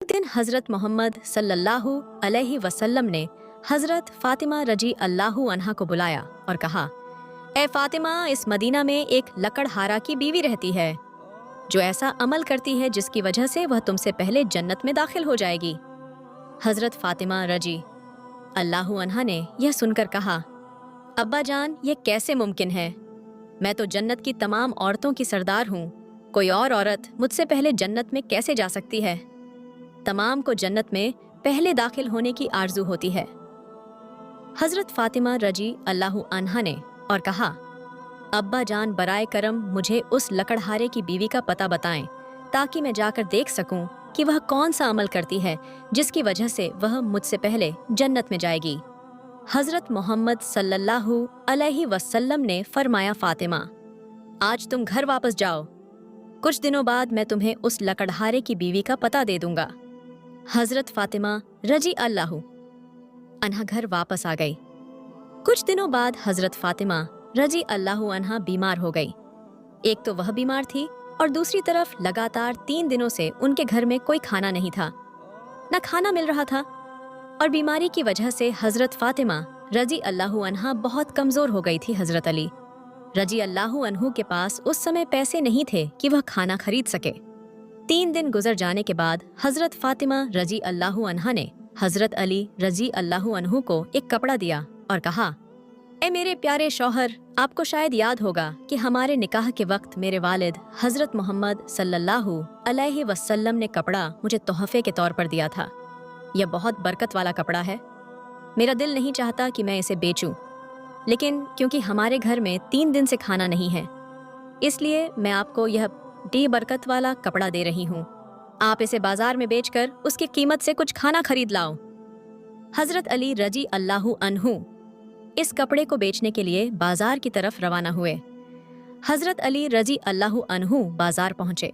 दिन हज़रत मोहम्मद सल्लल्लाहु अलैहि वसल्लम ने हज़रत फ़ातिमा रजी अल्लाहु अन्हा को बुलाया और कहा, ए फ़ातिमा, इस मदीना में एक लकड़हारा की बीवी रहती है जो ऐसा अमल करती है जिसकी वजह से वह तुमसे पहले जन्नत में दाखिल हो जाएगी। हज़रत फ़ातिमा रजी अल्लाहु अन्हा ने यह सुनकर कहा, अब्बा जान, ये कैसे मुमकिन है? मैं तो जन्नत की तमाम औरतों की सरदार हूँ। कोई और औरत मुझसे पहले जन्नत में कैसे जा सकती है? तमाम को जन्नत में पहले दाखिल होने की आरजू होती है। हज़रत फ़ातिमा रजी अल्लाहु अन्हा ने और कहा, अब्बा जान, बराए करम मुझे उस लकड़हारे की बीवी का पता बताएं ताकि मैं जाकर देख सकूं कि वह कौन सा अमल करती है जिसकी वजह से वह मुझसे पहले जन्नत में जाएगी। हज़रत मोहम्मद सल्लल्लाहु अलैहि वसल्लम ने फरमाया, फ़ातिमा, आज तुम घर वापस जाओ। कुछ दिनों बाद मैं तुम्हें उस लकड़हारे की बीवी का पता दे दूंगा। हज़रत फ़ातिमा रजी अल्लाहु अन्हा घर वापस आ गई। कुछ दिनों बाद हज़रत फ़ातिमा रजी अल्लाहु अन्हा बीमार हो गई। एक तो वह बीमार थी और दूसरी तरफ लगातार 3 दिनों से उनके घर में कोई खाना नहीं था, न खाना मिल रहा था, और बीमारी की वजह से हज़रत फ़ातिमा रजी अल्लाहु अन्हा बहुत कमज़ोर हो गई थी। हज़रत अली रजी अल्लाहु अन्हु के पास उस समय पैसे नहीं थे कि वह खाना खरीद सके। 3 दिन गुजर जाने के बाद हज़रत फ़ातिमा रजी अल्लाहु अन्हा ने हज़रत अली रजी अल्लाहु अन्हु को एक कपड़ा दिया और कहा, ए मेरे प्यारे शौहर, आपको शायद याद होगा कि हमारे निकाह के वक्त मेरे वालिद हज़रत मोहम्मद सल्लल्लाहु अलैहि वसल्लम ने कपड़ा मुझे तोहफे के तौर पर दिया था। यह बहुत बरकत वाला कपड़ा है। मेरा दिल नहीं चाहता कि मैं इसे बेचूं, लेकिन क्योंकि हमारे घर में 3 दिन से खाना नहीं है, इसलिए मैं आपको यह बरकत वाला कपड़ा दे रही हूँ। आप इसे बाजार में बेचकर उसकी कीमत से कुछ खाना खरीद लाओ। हज़रत अली रजी अल्लाहु अन्हु इस कपड़े को बेचने के लिए बाजार की तरफ रवाना हुए। हज़रत अली रजी अल्लाहु अन्हु बाजार पहुंचे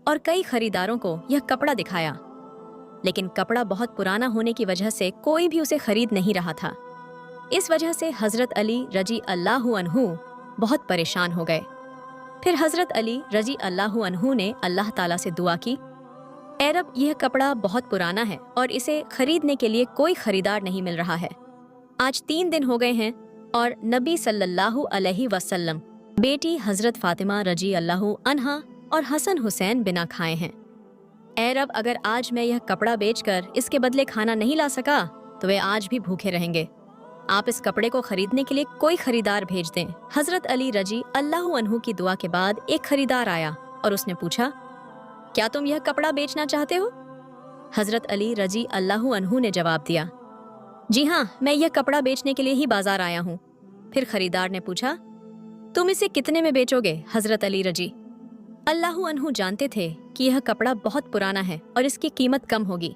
और कई खरीदारों को यह कपड़ा दिखाया, लेकिन कपड़ा बहुत पुराना होने की वजह से कोई भी उसे खरीद नहीं रहा था। इस वजह से हज़रत अली रजी अल्लाहु अन्हु बहुत परेशान हो गए। फिर हज़रत अली रजी अल्लाहु अन्हु ने अल्लाह ताला से दुआ की, ऐ रब, यह कपड़ा बहुत पुराना है और इसे खरीदने के लिए कोई खरीदार नहीं मिल रहा है। आज 3 दिन हो गए हैं और नबी सल्लल्लाहु अलैहि वसल्लम, बेटी हज़रत फ़ातिमा रजी अल्लाहु अन्हा और हसन हुसैन बिना खाए हैं। ऐ रब, अगर आज मैं यह कपड़ा बेचकर इसके बदले खाना नहीं ला सका तो वे आज भी भूखे रहेंगे। आप इस कपड़े को खरीदने के लिए कोई खरीदार भेज दें। हज़रत अली रजी अल्लाहु अन्हु की दुआ के बाद एक खरीदार आया और उसने पूछा, क्या तुम यह कपड़ा बेचना चाहते हो? हज़रत अली रजी अल्लाहु अन्हु ने जवाब दिया, जी हाँ, मैं यह कपड़ा बेचने के लिए ही बाजार आया हूँ। फिर खरीदार ने पूछा, तुम इसे कितने में बेचोगे? हज़रत अली रजी अल्लाहु अन्हु जानते थे कि यह कपड़ा बहुत पुराना है और इसकी कीमत कम होगी,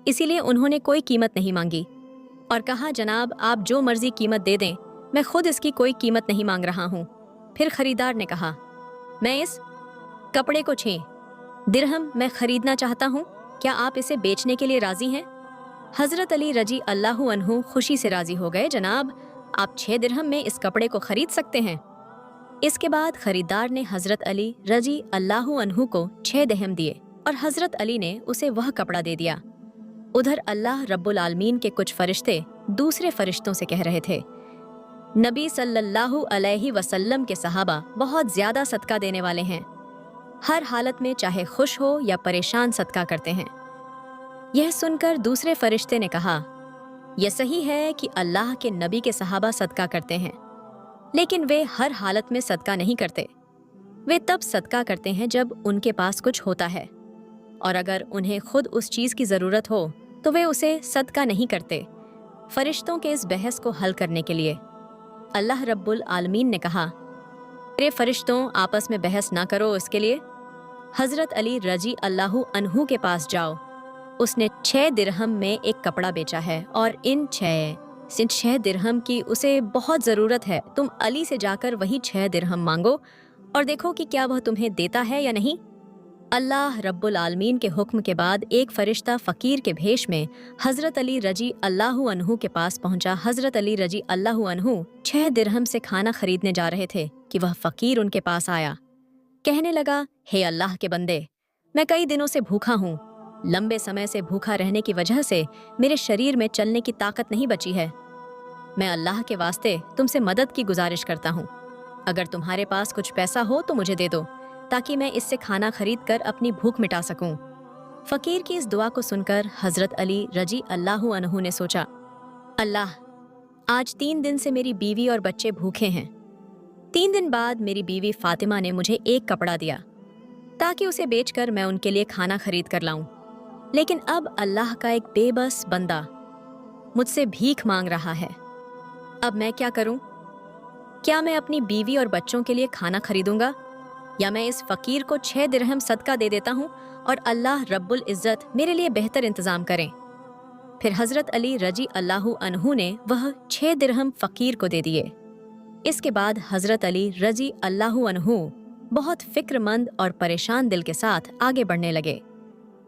इसीलिए उन्होंने कोई कीमत नहीं मांगी और कहा, जनाब, आप जो मर्जी कीमत दे दें, मैं खुद इसकी कोई कीमत नहीं मांग रहा हूँ। फिर खरीदार ने कहा, मैं इस कपड़े को 6 दिरहम मैं खरीदना चाहता हूँ, क्या आप इसे बेचने के लिए राजी हैं? हज़रत अली रजी अल्लाहु अन्हु खुशी से राजी हो गए, जनाब, आप 6 दिरहम में इस कपड़े को खरीद सकते हैं। इसके बाद खरीदार ने हज़रत अली रजी अल्लाहु अन्हु को 6 दिरहम दिए और हज़रत अली ने उसे वह कपड़ा दे दिया। उधर अल्लाह रब्बुल आलमीन के कुछ फरिश्ते दूसरे फरिश्तों से कह रहे थे, नबी सल्लल्लाहु अलैहि वसल्लम के सहाबा बहुत ज़्यादा सदका देने वाले हैं। हर हालत में, चाहे खुश हो या परेशान, सदका करते हैं। यह सुनकर दूसरे फरिश्ते ने कहा, यह सही है कि अल्लाह के नबी के सहाबा सदका करते हैं, लेकिन वे हर हालत में सदका नहीं करते। वे तब सदका करते हैं जब उनके पास कुछ होता है, और अगर उन्हें खुद उस चीज़ की ज़रूरत हो तो वे उसे सदका नहीं करते। फरिश्तों के इस बहस को हल करने के लिए अल्लाह रब्बुल आलमीन ने कहा, मेरे फरिश्तों, आपस में बहस ना करो, इसके लिए हज़रत अली रजी अल्लाहु अन्हु के पास जाओ। उसने 6 दिरहम में एक कपड़ा बेचा है और इन 6 दिरहम की उसे बहुत ज़रूरत है। तुम अली से जाकर वही 6 दिरहम मांगो और देखो कि क्या वह तुम्हें देता है या नहीं। अल्लाह रब्बुल आलमीन के हुक्म के बाद एक फरिश्ता फ़कीर के भेष में हज़रत अली रजी अल्लाहु अन्हु के पास पहुंचा। हज़रत अली रजी अल्लाहु अन्हु 6 दिरहम से खाना खरीदने जा रहे थे कि वह फ़कीर उनके पास आया। कहने लगा, हे अल्लाह के बंदे, मैं कई दिनों से भूखा हूँ, लंबे समय से भूखा रहने की वजह से मेरे शरीर में चलने की ताकत नहीं बची है। मैं अल्लाह के वास्ते तुमसे मदद की गुजारिश करता हूँ। अगर तुम्हारे पास कुछ पैसा हो तो मुझे दे दो, ताकि मैं इससे खाना खरीद कर अपनी भूख मिटा सकूं। फकीर की इस दुआ को सुनकर हजरत अली रजी अल्लाहु अन्हु ने सोचा, अल्लाह, आज 3 दिन से मेरी बीवी और बच्चे भूखे हैं। 3 दिन बाद मेरी बीवी फातिमा ने मुझे एक कपड़ा दिया ताकि उसे बेचकर मैं उनके लिए खाना खरीद कर लाऊं। लेकिन अब अल्लाह का एक बेबस बंदा मुझसे भीख मांग रहा है। अब मैं क्या करूं? क्या मैं अपनी बीवी और बच्चों के लिए खाना खरीदूंगा, या मैं इस फकीर को 6 दिरहम सदका दे देता हूं और अल्लाह रब्बुल इज़्ज़त मेरे लिए बेहतर इंतजाम करें। फिर हजरत अली रजी अल्लाहु अन्हु ने वह 6 दिरहम फकीर को दे दिए। इसके बाद हजरत अली रजी अल्लाहु अन्हु बहुत फिक्रमंद और परेशान दिल के साथ आगे बढ़ने लगे।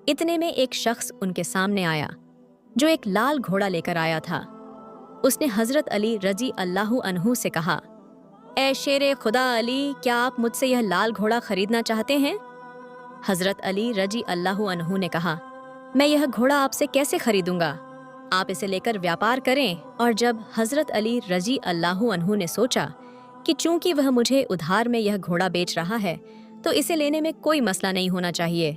इतने में एक शख्स उनके सामने आया जो एक लाल घोड़ा लेकर आया था। उसने हजरत अली रजी अल्लाहु अन्हु से कहा, ए शेरे खुदा अली, क्या आप मुझसे यह लाल घोड़ा खरीदना चाहते हैं? हजरत अली रजी अल्लाहु अन्हु ने कहा, मैं यह घोड़ा आपसे कैसे खरीदूंगा? आप इसे लेकर व्यापार करें। और जब हजरत अली रजी अल्लाहु अन्हु ने सोचा कि चूंकि वह मुझे उधार में यह घोड़ा बेच रहा है तो इसे लेने में कोई मसला नहीं होना चाहिए।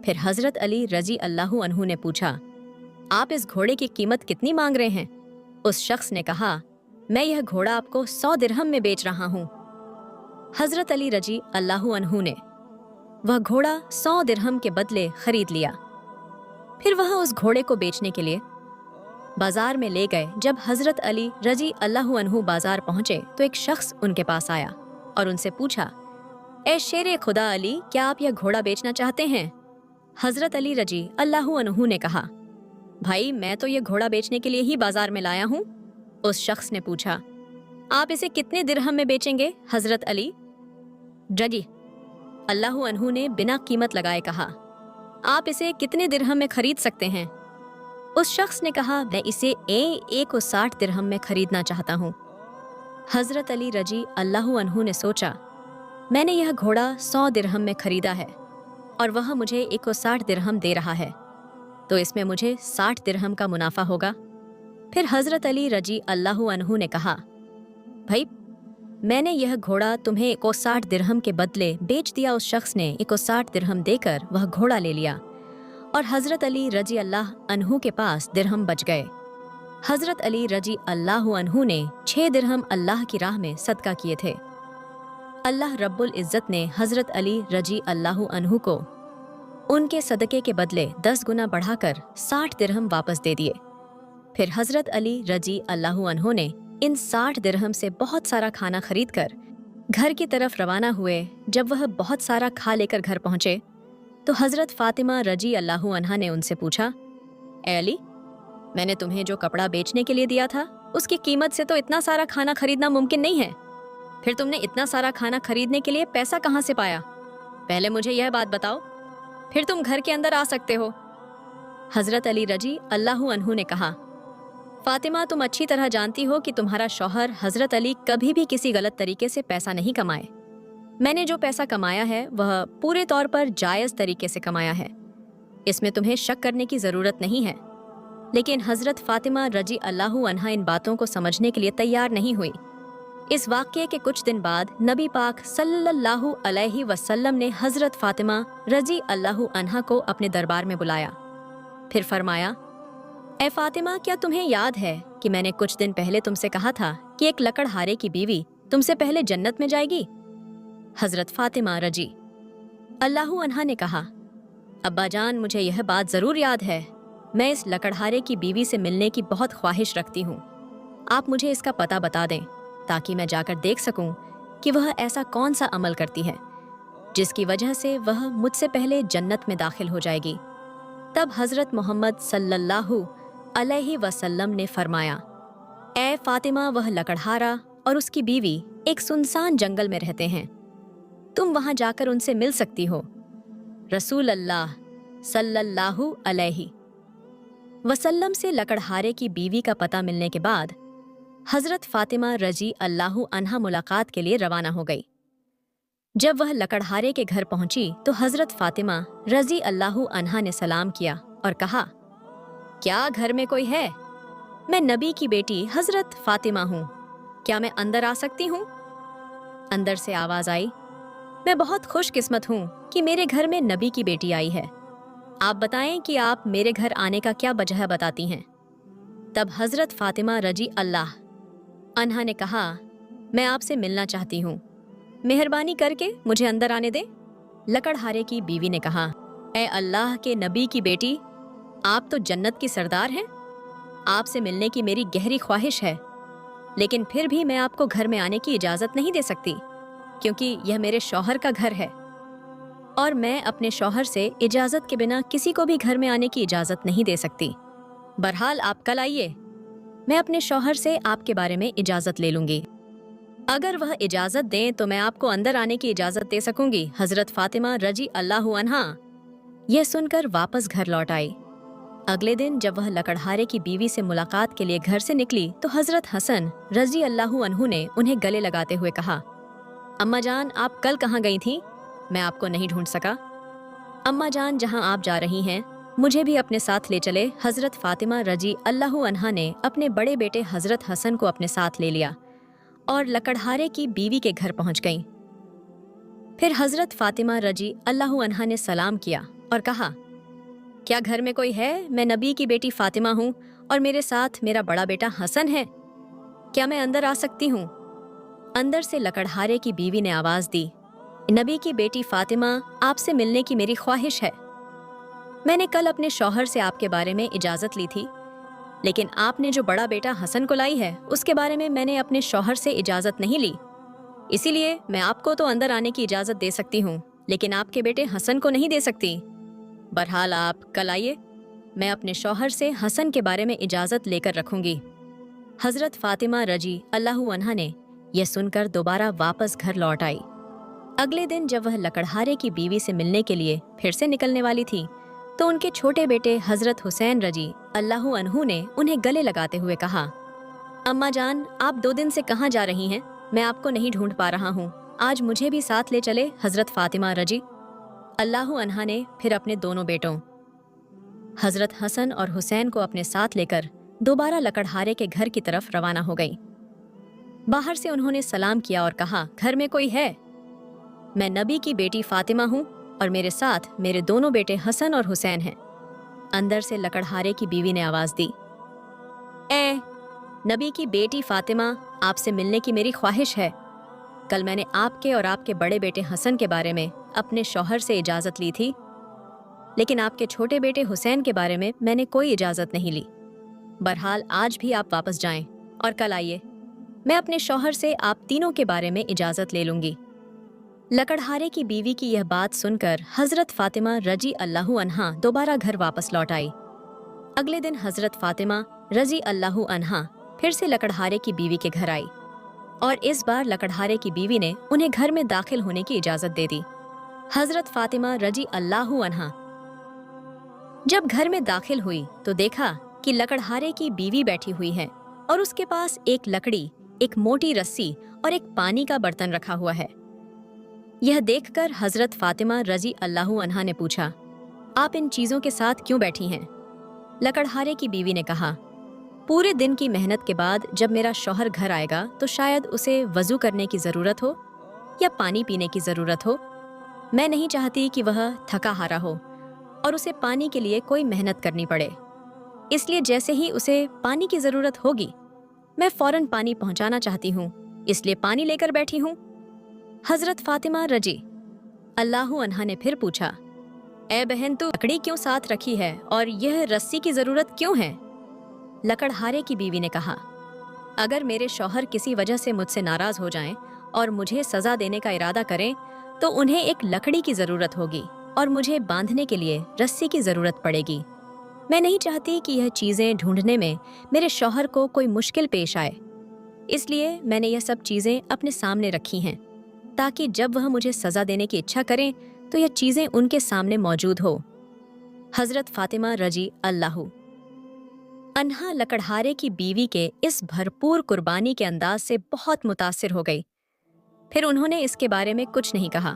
फिर हजरत अली रजी अल्लाहु अन्हु ने पूछा, आप इस घोड़े की कीमत कितनी मांग रहे हैं? उस शख्स ने कहा, मैं यह घोड़ा आपको 100 दिरहम में बेच रहा हूँ। हजरत अली रजी अल्लाहु अन्हु ने वह घोड़ा 100 दिरहम के बदले खरीद लिया। फिर वह उस घोड़े को बेचने के लिए बाजार में ले गए। जब हजरत अली रजी अल्लाहु अन्हु बाजार पहुंचे तो एक शख्स उनके पास आया और उनसे पूछा, ए शेरे खुदा अली, क्या आप यह घोड़ा बेचना चाहते हैं? हजरत अली रजी अल्लाहु अन्हु ने कहा, भाई, मैं तो यह घोड़ा बेचने के लिए ही बाजार में लाया हूँ। उस शख्स ने पूछा, आप इसे कितने दिरहम में बेचेंगे हजरत अली? रजी अल्लाहु अन्हु ने बिना कीमत लगाए कहा, आप इसे कितने दिरहम में खरीद सकते हैं? उस शख्स ने कहा, मैं इसे 160 दिरहम में खरीदना चाहता हूँ। हजरत अली रजी अल्लाहु अन्हु ने सोचा, मैंने यह घोड़ा 100 दिरहम में खरीदा है और वह मुझे 160 दिरहम दे रहा है, तो इसमें मुझे 60 दिरहम का मुनाफा होगा। फिर हजरत अली रजी अल्लाहु अन्हु ने कहा, भाई, मैंने यह घोड़ा तुम्हें 160 दिरहम के बदले बेच दिया। उस शख्स ने 160 दिरहम देकर वह घोड़ा ले लिया और हजरत अली रजी अल्लाह अन्हु के पास दिरहम बच गए। हजरत अली रजी अल्लाहु अन्हु ने 6 दिरहम अल्लाह की राह में सदका किए थे। अल्लाह रब्बुल इज़्ज़त ने हजरत अली रजी अल्लाहु अन्हु को उनके सदके के बदले 10 गुना बढ़ाकर 60 दिरहम वापस दे दिए। फिर हजरत अली रजी अल्लाहु अन्हु ने इन 60 दिरहम से बहुत सारा खाना खरीदकर घर की तरफ रवाना हुए। जब वह बहुत सारा खा लेकर घर पहुंचे तो हजरत फातिमा रजी अल्लाहु अन्हा ने उनसे पूछा, ए अली, मैंने तुम्हें जो कपड़ा बेचने के लिए दिया था उसकी कीमत से तो इतना सारा खाना खरीदना मुमकिन नहीं है। फिर तुमने इतना सारा खाना खरीदने के लिए पैसा कहाँ से पाया? पहले मुझे यह बात बताओ, फिर तुम घर के अंदर आ सकते हो। हजरत अली रजी अल्लाहु अन्हु ने कहा, फातिमा, तुम अच्छी तरह जानती हो कि तुम्हारा शौहर हजरत अली कभी भी किसी गलत तरीके से पैसा नहीं कमाए। मैंने जो पैसा कमाया है वह पूरे तौर पर जायज़ तरीके से कमाया है, इसमें तुम्हें शक करने की ज़रूरत नहीं है। लेकिन हजरत फातिमा रजी अल्लाहु अन्हा इन बातों को समझने के लिए तैयार नहीं हुई। इस वाक़ये के कुछ दिन बाद नबी पाक सल्लल्लाहु अलैहि वसल्लम ने हजरत फातिमा रजी अल्लाहु अन्हा को अपने दरबार में बुलाया। फिर फरमाया, ए फातिमा, क्या तुम्हें याद है कि मैंने कुछ दिन पहले तुमसे कहा था कि एक लकड़हारे की बीवी तुमसे पहले जन्नत में जाएगी? हजरत फातिमा रजी अल्लाहु अन्हा ने कहा, अब्बा जान, मुझे यह बात ज़रूर याद है। मैं इस लकड़हारे की बीवी से मिलने की बहुत ख्वाहिश रखती हूँ। आप मुझे इसका पता बता दें ताकि मैं जाकर देख सकूं कि वह ऐसा कौन सा अमल करती है जिसकी वजह से वह मुझसे पहले जन्नत में दाखिल हो जाएगी। तब हजरत मोहम्मद सल्लल्लाहु अलैहि वसल्लम ने फरमाया, ए फातिमा, वह लकड़हारा और उसकी बीवी एक सुनसान जंगल में रहते हैं। तुम वहां जाकर उनसे मिल सकती हो। रसूल अल्लाह सल्लल्लाहु अलैहि वसल्लम से लकड़हारे की बीवी का पता मिलने के बाद हजरत फातिमा रजी अल्लाहु अन्हा मुलाकात के लिए रवाना हो गई। जब वह लकड़हारे के घर पहुंची तो हजरत फातिमा रजी अल्लाहु अन्हा ने सलाम किया और कहा, क्या घर में कोई है? मैं नबी की बेटी हजरत फातिमा हूँ, क्या मैं अंदर आ सकती हूँ? अंदर से आवाज आई, मैं बहुत खुशकिस्मत हूँ कि मेरे घर में नबी की बेटी आई है। आप बताएं कि आप मेरे घर आने का क्या वजह बताती हैं। तब हजरत फातिमा रजी अल्लाह अन्हा ने कहा, मैं आपसे मिलना चाहती हूँ, मेहरबानी करके मुझे अंदर आने दे। लकड़हारे की बीवी ने कहा, ए अल्लाह के नबी की बेटी, आप तो जन्नत की सरदार हैं, आपसे मिलने की मेरी गहरी ख्वाहिश है, लेकिन फिर भी मैं आपको घर में आने की इजाज़त नहीं दे सकती, क्योंकि यह मेरे शौहर का घर है और मैं अपने शौहर से इजाज़त के बिना किसी को भी घर में आने की इजाज़त नहीं दे सकती। बहरहाल आप कल आइए, मैं अपने शौहर से आपके बारे में इजाज़त ले लूँगी। अगर वह इजाज़त दें तो मैं आपको अंदर आने की इजाज़त दे सकूँगी। हज़रत फातिमा रजी अल्लाहु अन्हा यह सुनकर वापस घर लौट आई। अगले दिन जब वह लकड़हारे की बीवी से मुलाकात के लिए घर से निकली तो हज़रत हसन रजी अल्लाहु अन्हु ने उन्हें गले लगाते हुए कहा, अम्मा जान, आप कल कहाँ गई थीं? मैं आपको नहीं ढूंढ सका। अम्मा जान, जहाँ आप जा रही हैं मुझे भी अपने साथ ले चले। हज़रत फातिमा रजी अल्लाहु अन्हा ने अपने बड़े बेटे हज़रत हसन को अपने साथ ले लिया और लकड़हारे की बीवी के घर पहुंच गईं। फिर हज़रत फातिमा रजी अल्लाहु अन्हा ने सलाम किया और कहा, क्या घर में कोई है? मैं नबी की बेटी फातिमा हूँ और मेरे साथ मेरा बड़ा बेटा हसन है, क्या मैं अंदर आ सकती हूँ? अंदर से लकड़हारे की बीवी ने आवाज दी, नबी की बेटी फातिमा, आपसे मिलने की मेरी ख्वाहिश है। मैंने कल अपने शौहर से आपके बारे में इजाज़त ली थी, लेकिन आपने जो बड़ा बेटा हसन को लाई है उसके बारे में मैंने अपने शौहर से इजाज़त नहीं ली, इसीलिए मैं आपको तो अंदर आने की इजाज़त दे सकती हूँ, लेकिन आपके बेटे हसन को नहीं दे सकती। बहरहाल आप कल आइए, मैं अपने शौहर से हसन के बारे में इजाज़त लेकर रखूँगी। हज़रत फातिमा रजी अल्लाहु अन्हा ने यह सुनकर दोबारा वापस घर लौट आई। अगले दिन जब वह लकड़हारे की बीवी से मिलने के लिए फिर से निकलने वाली थी तो उनके छोटे बेटे हज़रत हुसैन रजी अल्लाहु अन्हु ने उन्हें गले लगाते हुए कहा, अम्मा जान, आप 2 दिन से कहाँ जा रही हैं? मैं आपको नहीं ढूंढ पा रहा हूँ, आज मुझे भी साथ ले चले। हज़रत फातिमा रजी अल्लाहु अन्हा ने फिर अपने दोनों बेटों हज़रत हसन और हुसैन को अपने साथ लेकर दोबारा लकड़हारे के घर की तरफ रवाना हो गई। बाहर से उन्होंने सलाम किया और कहा, घर में कोई है? मैं नबी की बेटी फातिमा हूँ और मेरे साथ मेरे दोनों बेटे हसन और हुसैन हैं। अंदर से लकड़हारे की बीवी ने आवाज दी, ए नबी की बेटी फातिमा, आपसे मिलने की मेरी ख्वाहिश है। कल मैंने आपके और आपके बड़े बेटे हसन के बारे में अपने शौहर से इजाज़त ली थी, लेकिन आपके छोटे बेटे हुसैन के बारे में मैंने कोई इजाज़त नहीं ली। बहरहाल आज भी आप वापस जाएं और कल आइए, मैं अपने शौहर से आप तीनों के बारे में इजाज़त ले लूँगी। लकड़हारे की बीवी की यह बात सुनकर हज़रत फातिमा रजी अल्लाहु अन्हा दोबारा घर वापस लौट आई। अगले दिन हज़रत फातिमा रजी अल्लाहु अन्हा फिर से लकड़हारे की बीवी के घर आई और इस बार लकड़हारे की बीवी ने उन्हें घर में दाखिल होने की इजाज़त दे दी। हज़रत फातिमा रजी अल्लाहु अन्हा जब घर में दाखिल हुई तो देखा कि लकड़हारे की बीवी बैठी हुई है और उसके पास एक लकड़ी, एक मोटी रस्सी और एक पानी का बर्तन रखा हुआ है। यह देखकर हज़रत फातिमा रजी अल्लाहु अन्हा ने पूछा, आप इन चीज़ों के साथ क्यों बैठी हैं? लकड़हारे की बीवी ने कहा, पूरे दिन की मेहनत के बाद जब मेरा शौहर घर आएगा तो शायद उसे वज़ू करने की ज़रूरत हो या पानी पीने की ज़रूरत हो। मैं नहीं चाहती कि वह थका हारा हो और उसे पानी के लिए कोई मेहनत करनी पड़े, इसलिए जैसे ही उसे पानी की ज़रूरत होगी मैं फ़ौरन पानी पहुंचाना चाहती हूँ, इसलिए पानी लेकर बैठी हूँ। हज़रत फातिमा रजी अल्लाहु अन्हा ने फिर पूछा, ए बहन, तू लकड़ी क्यों साथ रखी है और यह रस्सी की ज़रूरत क्यों है? लकड़हारे की बीवी ने कहा, अगर मेरे शौहर किसी वजह से मुझसे नाराज़ हो जाएं और मुझे सज़ा देने का इरादा करें तो उन्हें एक लकड़ी की ज़रूरत होगी और मुझे बांधने के लिए रस्सी की ज़रूरत पड़ेगी। मैं नहीं चाहती कि यह चीज़ें ढूंढने में मेरे शौहर को कोई मुश्किल पेश आए, इसलिए मैंने यह सब चीज़ें अपने सामने रखी हैं ताकि जब वह मुझे सज़ा देने की इच्छा करें तो यह चीज़ें उनके सामने मौजूद हो। हज़रत फातिमा रजी अल्लाहु अन्हा लकड़हारे की बीवी के इस भरपूर कुर्बानी के अंदाज से बहुत मुतासिर हो गई। फिर उन्होंने इसके बारे में कुछ नहीं कहा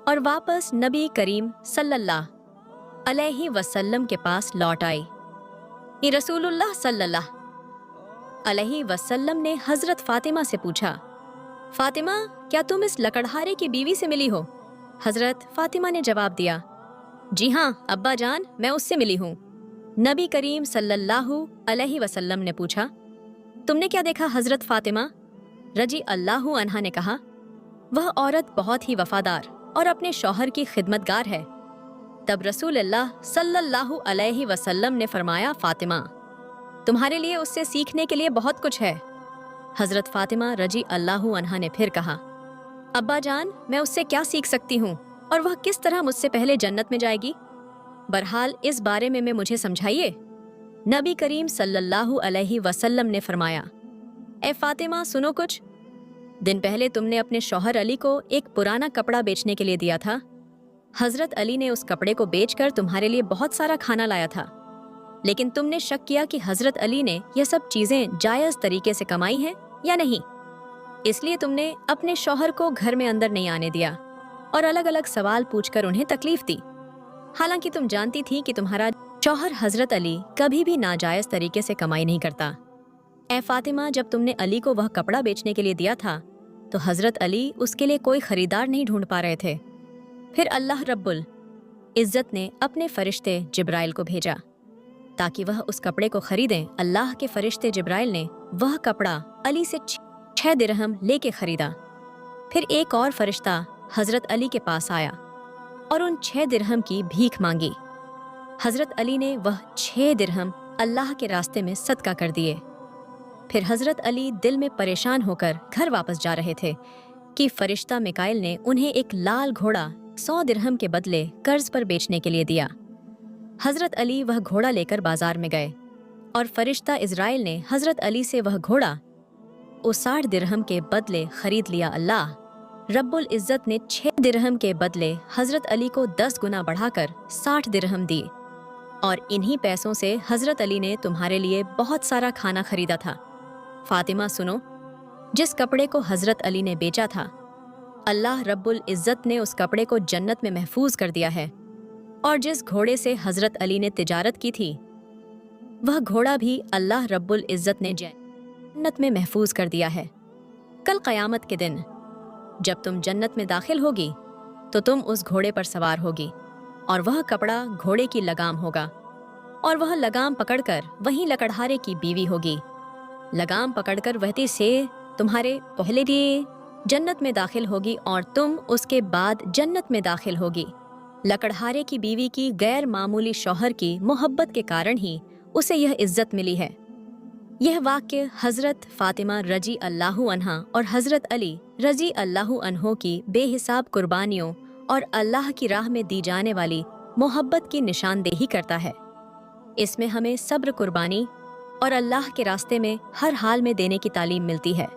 और वापस नबी करीम सल्लल्लाहु अलैहि वसल्लम के पास लौट आई। ये रसूलुल्लाह सल्लल्लाहु अलैहि वसल्लम ने हजरत फातिमा से पूछा, फातिमा, क्या तुम इस लकड़हारे की बीवी से मिली हो? हजरत फातिमा ने जवाब दिया, जी हाँ अब्बा जान, मैं उससे मिली हूँ। नबी करीम सल्लल्लाहु अलैहि वसल्लम ने पूछा, तुमने क्या देखा हजरत फातिमा? रजी अल्लाहु अन्हा ने कहा, वह औरत बहुत ही वफादार और अपने शौहर की खिदमतगार है। तब रसूलुल्लाह सल्लल्लाहु अलैहि वसल्लम ने फरमाया, फातिमा, तुम्हारे लिए उससे सीखने के लिए बहुत कुछ है। हजरत फातिमा रजी अल्लाहु अन्हा ने फिर कहा, अब्बा जान, मैं उससे क्या सीख सकती हूँ और वह किस तरह मुझसे पहले जन्नत में जाएगी? बहरहाल इस बारे में मुझे समझाइए। नबी करीम सल्लल्लाहु अलैहि वसल्लम ने फरमाया, ए फातिमा, सुनो कुछ। दिन पहले तुमने अपने शौहर अली को एक पुराना कपड़ा बेचने के लिए दिया था। हजरत अली ने उस कपड़े को बेचकर तुम्हारे लिए बहुत सारा खाना लाया था, लेकिन तुमने शक किया कि हजरत अली ने यह सब चीजें जायज तरीके से कमाई हैं या नहीं। इसलिए तुमने अपने शौहर को घर में अंदर नहीं आने दिया और अलग अलग सवाल पूछकर उन्हें तकलीफ दी। हालांकि तुम जानती थी कि तुम्हारा शौहर हजरत अली कभी भी नाजायज तरीके से कमाई नहीं करता। ए फातिमा, जब तुमने अली को वह कपड़ा बेचने के लिए दिया था तो हजरत अली उसके लिए कोई खरीदार नहीं ढूंढ पा रहे थे। फिर अल्लाह रब्बुल इज्जत ने अपने फरिश्ते जिब्राइल को भेजा ताकि वह उस कपड़े को खरीदें। अल्लाह के फरिश्ते जिब्राइल ने वह कपड़ा अली से 6 दिरहम लेके खरीदा। फिर एक और फरिश्ता हजरत अली के पास आया और उन 6 दिरहम की भीख मांगी। हजरत अली ने वह 6 दिरहम अल्लाह के रास्ते में सदका कर दिए। फिर हजरत अली दिल में परेशान होकर घर वापस जा रहे थे कि फरिश्ता मिकाइल ने उन्हें एक लाल घोड़ा 100 दिरहम के बदले कर्ज पर बेचने के लिए दिया। हजरत अली वह घोड़ा लेकर बाजार में गए और फरिश्ता इज़राइल ने हजरत अली से वह घोड़ा 60 दिरहम के बदले खरीद लिया। अल्लाह रब्बुल इज़्ज़त ने 6 दिरहम के बदले हजरत अली को 10 गुना बढ़ाकर 60 दिरहम दिए और इन्हीं पैसों से हजरत अली ने तुम्हारे लिए बहुत सारा खाना खरीदा था। फातिमा, सुनो, जिस कपड़े को हजरत अली ने बेचा था, अल्लाह रब्बुल इज़्ज़त ने उस कपड़े को जन्नत में महफूज कर दिया है, और जिस घोड़े से हजरत अली ने तिजारत की थी वह घोड़ा भी अल्लाह रब्बुल इज़्ज़त ने जन्नत में महफूज कर दिया है। कल क़यामत के दिन जब तुम जन्नत में दाखिल होगी तो तुम उस घोड़े पर सवार होगी और वह कपड़ा घोड़े की लगाम होगा और वह लगाम पकड़कर वहीं लकड़हारे की बीवी होगी। लगाम पकड़कर वहती से तुम्हारे पहले लिए जन्नत में दाखिल होगी और तुम उसके बाद जन्नत में दाखिल होगी। लकड़हारे की बीवी की गैर मामूली शौहर की मोहब्बत के कारण ही उसे यह इज्जत मिली है। यह वाक्य हजरत फातिमा रजी अल्लाहु अन्हा और हजरत अली रजी अल्लाहु अन्हो की बेहिसाब कुर्बानियों और अल्लाह की राह में दी जाने वाली मोहब्बत की निशानदेही करता है। इसमें हमें सब्र, कुर्बानी और अल्लाह के रास्ते में हर हाल में देने की तालीम मिलती है।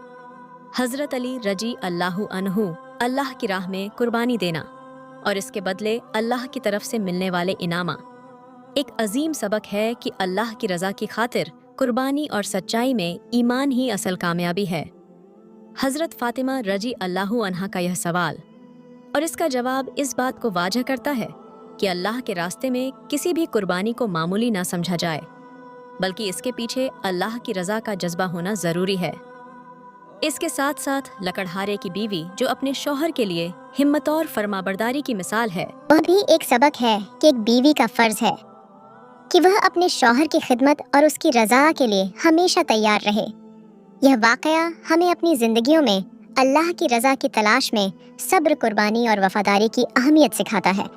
हजरत अली रजी अल्लाहु अन्हु अल्लाह की राह में कुर्बानी देना और इसके बदले अल्लाह की तरफ से मिलने वाले इनामा एक अजीम सबक है कि अल्लाह की रज़ा की खातिर कुर्बानी और सच्चाई में ईमान ही असल कामयाबी है। हजरत फातिमा रजी अल्लाहु अन्हा का यह सवाल और इसका जवाब इस बात को वाजह करता है कि अल्लाह के रास्ते में किसी भी कुर्बानी को मामूली ना समझा जाए, बल्कि इसके पीछे अल्लाह की रज़ा का जज्बा होना ज़रूरी है। इसके साथ साथ लकड़हारे की बीवी जो अपने शौहर के लिए हिम्मत और फरमाबरदारी की मिसाल है, वह भी एक सबक है कि एक बीवी का फ़र्ज़ है कि वह अपने शौहर की खिदमत और उसकी रज़ा के लिए हमेशा तैयार रहे। यह वाक़या हमें अपनी ज़िंदगियों में अल्लाह की रज़ा की तलाश में सब्र, कुर्बानी और वफ़ादारी की अहमियत सिखाता है।